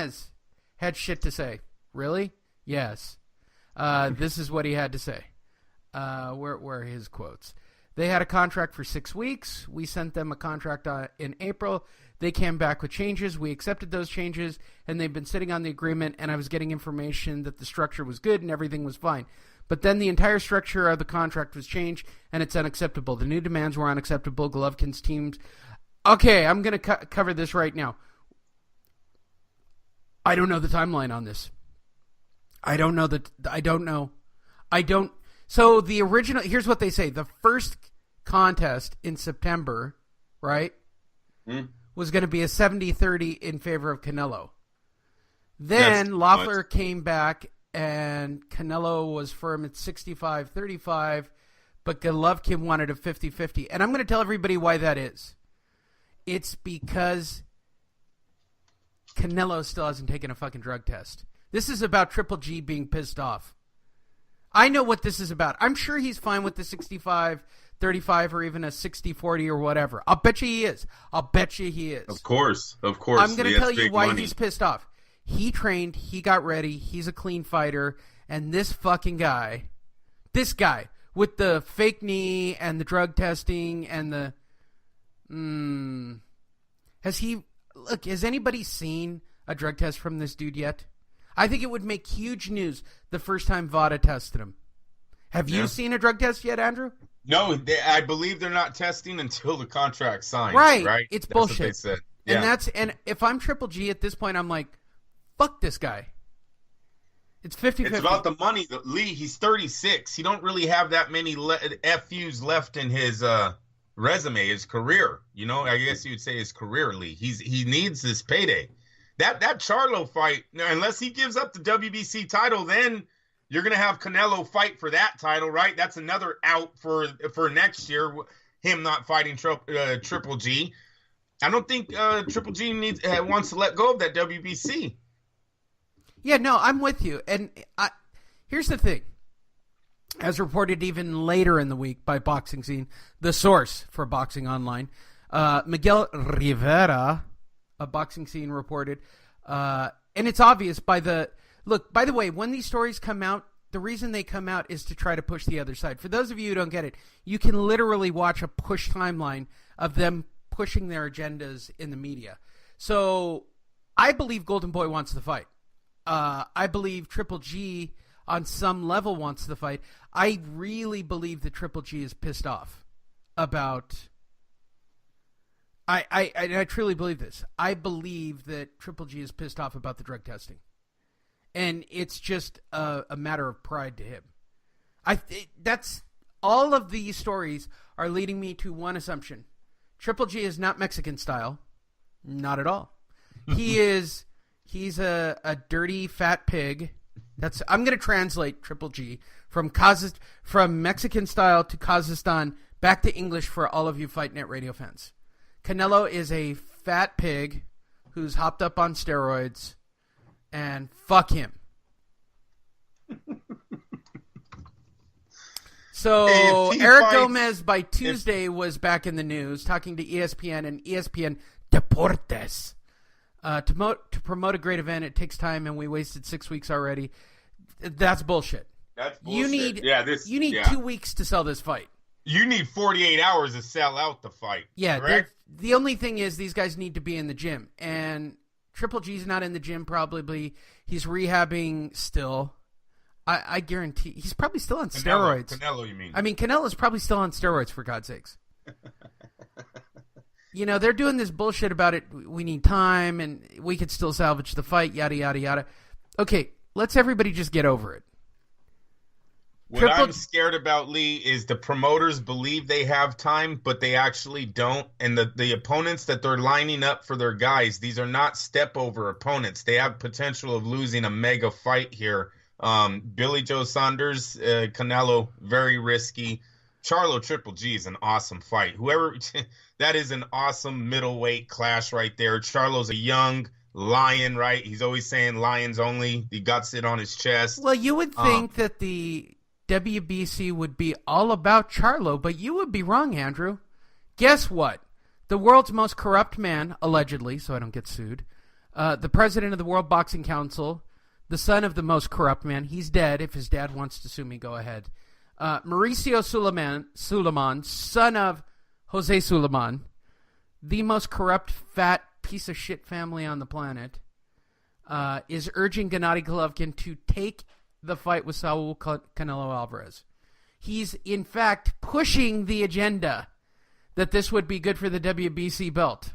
Gomez had shit to say. Really? Yes. This is what he had to say. Where are his quotes? They had a contract for 6 weeks. We sent them a contract in April. They came back with changes. We accepted those changes, and they've been sitting on the agreement, and I was getting information that the structure was good and everything was fine. But then the entire structure of the contract was changed, and it's unacceptable. The new demands were unacceptable. Golovkin's teams... Okay, I'm going to cover this right now. I don't know the timeline on this. I don't know. So the original, here's what they say. The first contest in September, right, was going to be a 70-30 in favor of Canelo. Then Loeffler came back and Canelo was firm at 65-35, but Golovkin wanted a 50-50. And I'm going to tell everybody why that is. It's because Canelo still hasn't taken a fucking drug test. This is about Triple G being pissed off. I know what this is about. I'm sure he's fine with the 65-35 or even a 60-40 or whatever. I'll bet you he is. Of course. Of course. I'm going to tell you why he's pissed off. He trained. He got ready. He's a clean fighter. And this fucking guy, with the fake knee and the drug testing and the... Has anybody seen a drug test from this dude yet? I think it would make huge news the first time VADA tested him. Have you seen a drug test yet, Andrew? No, I believe they're not testing until the contract signed. Right? It's that's bullshit. What they said. Yeah. And if I'm Triple G at this point, I'm like, fuck this guy. It's 50-50. It's about the money. Lee, he's 36. He don't really have that many FUs left in his resume, his career. You know, I guess you'd say his career, Lee. He needs this payday. That Charlo fight, unless he gives up the WBC title, then you're going to have Canelo fight for that title, right? That's another out for next year, him not fighting Triple G. I don't think Triple G wants to let go of that WBC. Yeah, no, I'm with you. And here's the thing. As reported even later in the week by Boxing Scene, the source for Boxing Online, Miguel Rivera, a Boxing Scene reported, and it's obvious by the way, when these stories come out, the reason they come out is to try to push the other side. For those of you who don't get it, you can literally watch a push timeline of them pushing their agendas in the media. So I believe Golden Boy wants the fight. I believe Triple G on some level wants the fight. I really believe that Triple G is pissed off about... I truly believe this. I believe that Triple G is pissed off about the drug testing. And it's just a matter of pride to him. That's all of these stories are leading me to one assumption. Triple G is not Mexican style. Not at all. He's a dirty fat pig. I'm going to translate Triple G from Mexican style to Kazakhstan back to English for all of you Fight Net Radio fans. Canelo is a fat pig who's hopped up on steroids, and fuck him. So Eric Gomez by Tuesday was back in the news talking to ESPN and ESPN Deportes. To promote a great event, it takes time, and we wasted 6 weeks already. That's bullshit. That's bullshit. You need 2 weeks to sell this fight. You need 48 hours to sell out the fight. Yeah, the only thing is these guys need to be in the gym. And Triple G's not in the gym probably. He's rehabbing still. I guarantee. He's probably still on steroids. Canelo, you mean? I mean, Canelo's probably still on steroids, for God's sakes. You know, they're doing this bullshit about it. We need time, and we could still salvage the fight, yada, yada, yada. Okay, let's everybody just get over it. What I'm scared about, Lee, is the promoters believe they have time, but they actually don't. And the opponents that they're lining up for their guys, these are not step-over opponents. They have potential of losing a mega fight here. Billy Joe Saunders, Canelo, very risky. Charlo Triple G is an awesome fight. That is an awesome middleweight clash right there. Charlo's a young lion, right? He's always saying lions only. He guts it on his chest. Well, you would think that the WBC would be all about Charlo, but you would be wrong, Andrew. Guess what? The world's most corrupt man, allegedly, so I don't get sued, The president of the World Boxing Council, the son of the most corrupt man. He's dead. If his dad wants to sue me, go ahead. Mauricio Suleiman, son of Jose Suleiman, the most corrupt, fat piece of shit family on the planet, is urging Gennady Golovkin to take the fight with Saul Canelo Alvarez. He's, in fact, pushing the agenda that this would be good for the WBC belt.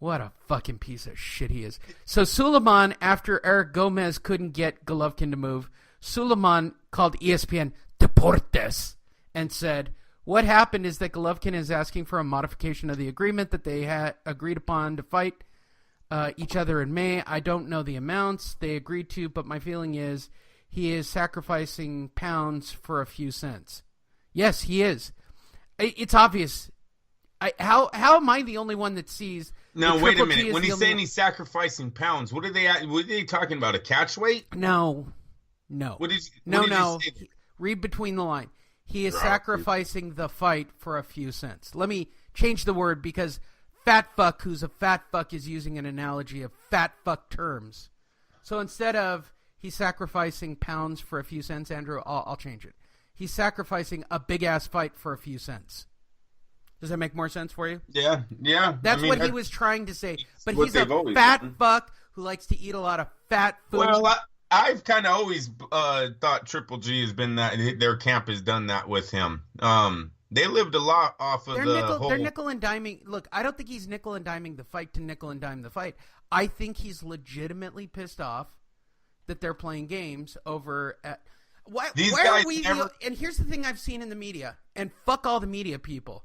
What a fucking piece of shit he is. So Suleiman, after Eric Gomez couldn't get Golovkin to move, Suleiman called ESPN Deportes and said, what happened is that Golovkin is asking for a modification of the agreement that they had agreed upon to fight each other in May. I don't know the amounts they agreed to, but my feeling is he is sacrificing pounds for a few cents. Yes, he is. It's obvious. How am I the only one that sees? Now wait a minute. When he's saying he's sacrificing pounds, what are they talking about? A catch weight? No. What is? No. Read between the line. He is sacrificing the fight for a few cents. Let me change the word because fat fuck who's a fat fuck is using an analogy of fat fuck terms. So instead of he's sacrificing pounds for a few cents, Andrew, I'll change it. He's sacrificing a big ass fight for a few cents. Does that make more sense for you? Yeah. That's what he was trying to say. But he's a fat fuck who likes to eat a lot of fat food. Well, I've kind of always thought Triple G has been that. Their camp has done that with him. They lived a lot off of They're nickel and diming. Look, I don't think he's nickel and diming the fight to nickel and dime the fight. I think he's legitimately pissed off that they're playing games over at... Why are we... And here's the thing I've seen in the media, and fuck all the media people.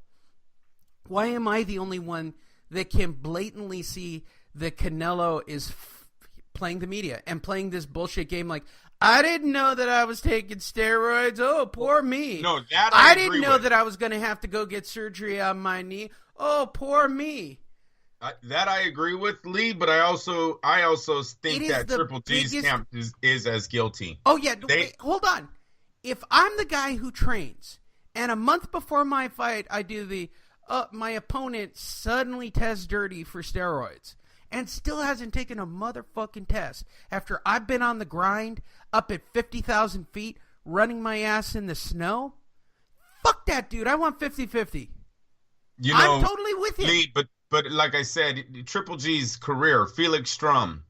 Why am I the only one that can blatantly see that Canelo is playing the media and playing this bullshit game like, I didn't know that I was taking steroids. Oh, poor me. No, that I didn't know that I was going to have to go get surgery on my knee. Oh, poor me. That I agree with, Lee, but I also think that Triple G's camp is as guilty. Oh, yeah. Wait, hold on. If I'm the guy who trains and a month before my fight I do my opponent suddenly tests dirty for steroids and still hasn't taken a motherfucking test after I've been on the grind up at 50,000 feet running my ass in the snow, fuck that dude. I want 50-50. I'm totally with you. Lee, but like I said, Triple G's career, Felix Strum,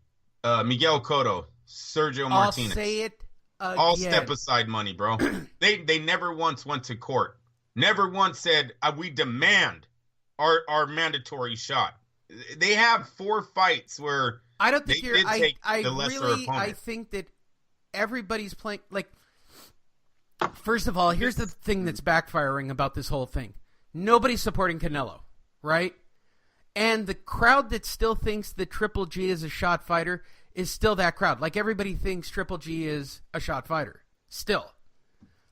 Miguel Cotto, Sergio Martinez. I'll say it again. All step aside money, bro. They never once went to court. Never once said, we demand our mandatory shot. They have 4 fights where I don't think they did take the lesser opponent. I think that everybody's playing, like, first of all, here's the thing that's backfiring about this whole thing. Nobody's supporting Canelo, right? And the crowd that still thinks that Triple G is a shot fighter is still that crowd. Like, everybody thinks Triple G is a shot fighter. Still.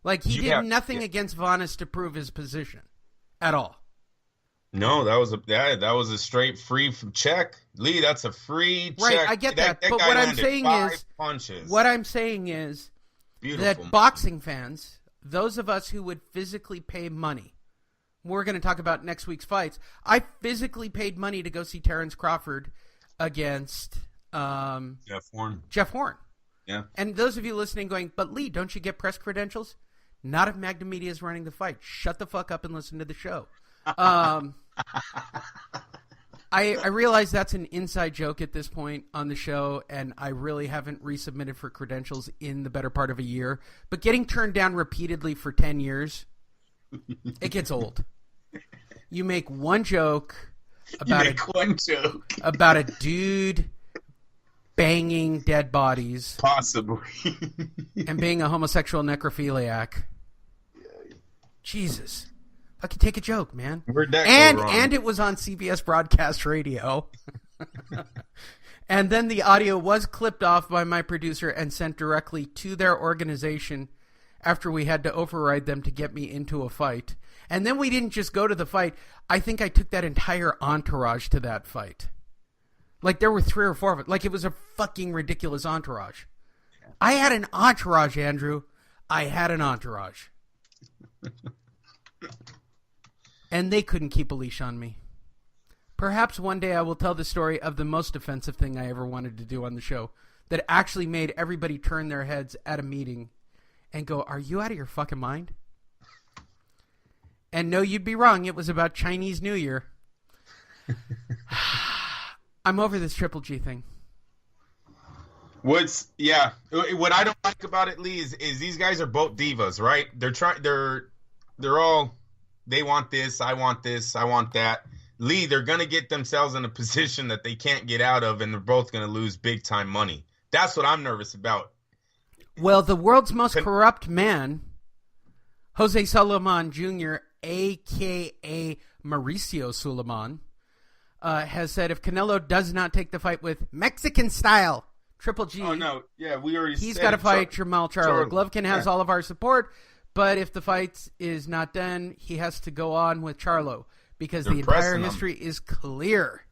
Like, he did nothing against Vargas to prove his position at all. No, that was a straight free check. Lee, that's a free check. Right, I get that. But what I'm saying is Beautiful. That boxing fans, those of us who would physically pay money, we're going to talk about next week's fights. I physically paid money to go see Terrence Crawford against Jeff Horn. Yeah. And those of you listening going, but Lee, don't you get press credentials? Not if Magna Media is running the fight. Shut the fuck up and listen to the show. I realize that's an inside joke at this point on the show, and I really haven't resubmitted for credentials in the better part of a year. But getting turned down repeatedly for 10 years, it gets old. You make one joke about a dude banging dead bodies, possibly, and being a homosexual necrophiliac. Jesus. I can take a joke, man. Where'd that go wrong? And it was on CBS Broadcast Radio. And then the audio was clipped off by my producer and sent directly to their organization after we had to override them to get me into a fight. And then we didn't just go to the fight. I think I took that entire entourage to that fight. Like, there were 3 or 4 of it. Like, it was a fucking ridiculous entourage. I had an entourage, Andrew. I had an entourage. And they couldn't keep a leash on me. Perhaps one day I will tell the story of the most offensive thing I ever wanted to do on the show that actually made everybody turn their heads at a meeting and go, "Are you out of your fucking mind?" And no, you'd be wrong. It was about Chinese New Year. I'm over this Triple G thing. What I don't like about it, Lee, is these guys are both divas, right? They're all, they want this, I want that. Lee, they're going to get themselves in a position that they can't get out of, and they're both going to lose big time money. That's what I'm nervous about. Well, the world's most corrupt man, Jose Sulaiman Jr., a.k.a. Mauricio Sulaiman, has said if Canelo does not take the fight with Mexican style Triple G, we already he's got to fight Jamal Charlo. Golovkin has all of our support, but if the fight is not done, he has to go on with Charlo because the entire history is clear.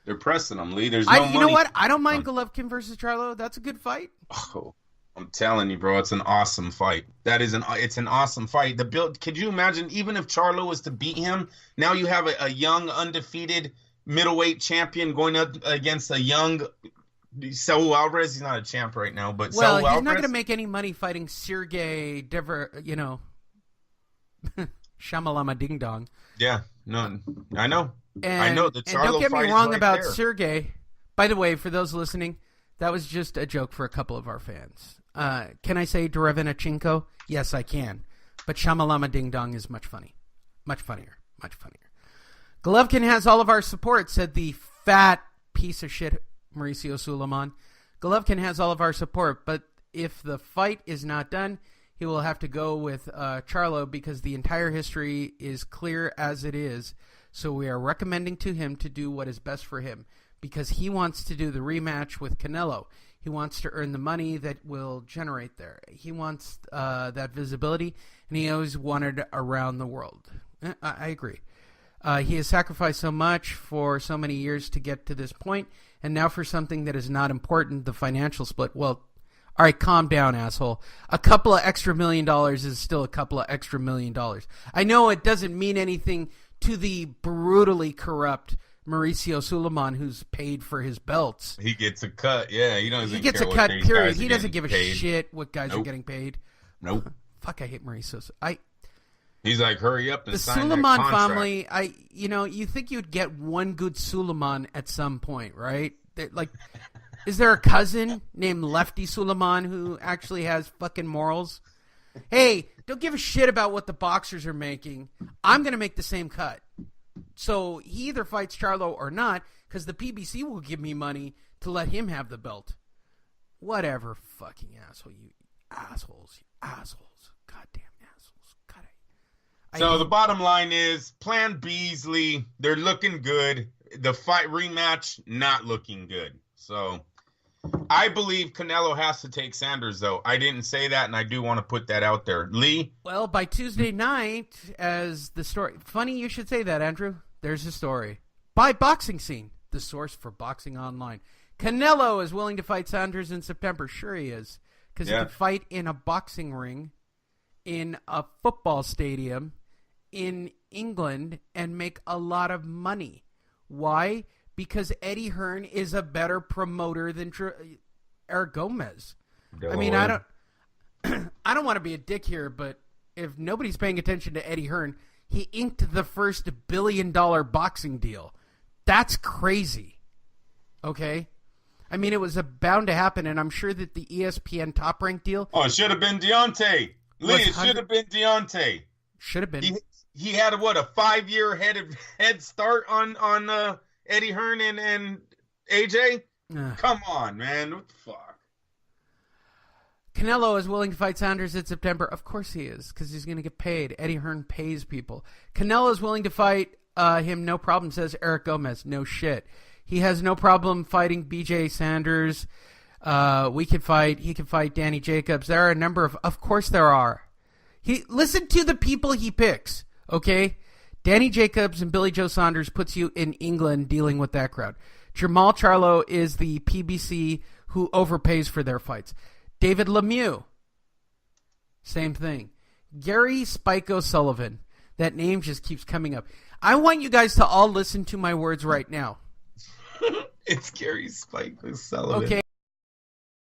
They're pressing him, Lee. There's no money. You know what? I don't mind Golovkin versus Charlo. That's a good fight. Oh, I'm telling you, bro, it's an awesome fight. It's an awesome fight. Could you imagine, even if Charlo was to beat him, now you have a young, undefeated middleweight champion going up against a young Saul Alvarez. He's not a champ right now, but Saul Alvarez, he's not going to make any money fighting Sergey Shamalama Ding Dong. Yeah, no, I know. I know the Charlo. And don't get me wrong about Sergey. By the way, for those listening, that was just a joke for a couple of our fans. Can I say Derevchenko? Yes, I can. But Shamalama Ding Dong is much funnier. Golovkin has all of our support, said the fat piece of shit Mauricio Sulaiman. Golovkin has all of our support, but if the fight is not done, he will have to go with Charlo because the entire history is clear as it is. So we are recommending to him to do what is best for him because he wants to do the rematch with Canelo. He wants to earn the money that will generate there. He wants that visibility, and he always wanted around the world. I agree. He has sacrificed so much for so many years to get to this point, and now for something that is not important, the financial split. Well, all right, calm down, asshole. A couple of extra $1 million is still a couple of extra $1 million. I know it doesn't mean anything to the brutally corrupt Mauricio Sulaiman, who's paid for his belts. He gets a cut, yeah. He gets a cut, period. He doesn't give a shit what guys are getting paid. Nope. Fuck, I hate Mauricio. He's like, hurry up and the sign Sulaiman that contract. family. You think you'd get one good Sulaiman at some point, right? Is there a cousin named Lefty Sulaiman who actually has fucking morals? Hey, don't give a shit about what the boxers are making. I'm going to make the same cut. So he either fights Charlo or not, because the PBC will give me money to let him have the belt. Whatever, fucking asshole, you assholes. Goddamn assholes. So the bottom line is, Plan Beasley, they're looking good. The fight rematch, not looking good. So I believe Canelo has to take Saunders, though. I didn't say that, and I do want to put that out there. Lee? Well, by Tuesday night, as the story... Funny you should say that, Andrew. There's the story. By Boxing Scene, the source for boxing online. Canelo is willing to fight Saunders in September. Sure he is. Because he can fight in a boxing ring, in a football stadium, in England, and make a lot of money. Why? Because Eddie Hearn is a better promoter than Eric Gomez. I mean, I don't want to be a dick here, but if nobody's paying attention to Eddie Hearn, he inked the first $1 billion boxing deal. That's crazy. Okay? I mean, it was bound to happen, and I'm sure that the ESPN Top Rank deal... Oh, it should have been Deontay. Lee, it should have been Deontay. Should have been. He had, a 5-year head start on Eddie Hearn and AJ? Come on, man. What the fuck? Canelo is willing to fight Saunders in September. Of course he is, because he's going to get paid. Eddie Hearn pays people. Canelo is willing to fight him, no problem, says Eric Gomez. No shit. He has no problem fighting BJ Sanders. He can fight Danny Jacobs. There are a number of course there are. Listen to the people he picks, okay? Danny Jacobs and Billy Joe Saunders puts you in England dealing with that crowd. Jamal Charlo is the PBC who overpays for their fights. David Lemieux, same thing. Gary Spike O'Sullivan. That name just keeps coming up. I want you guys to all listen to my words right now. It's Gary Spike Sullivan. Okay.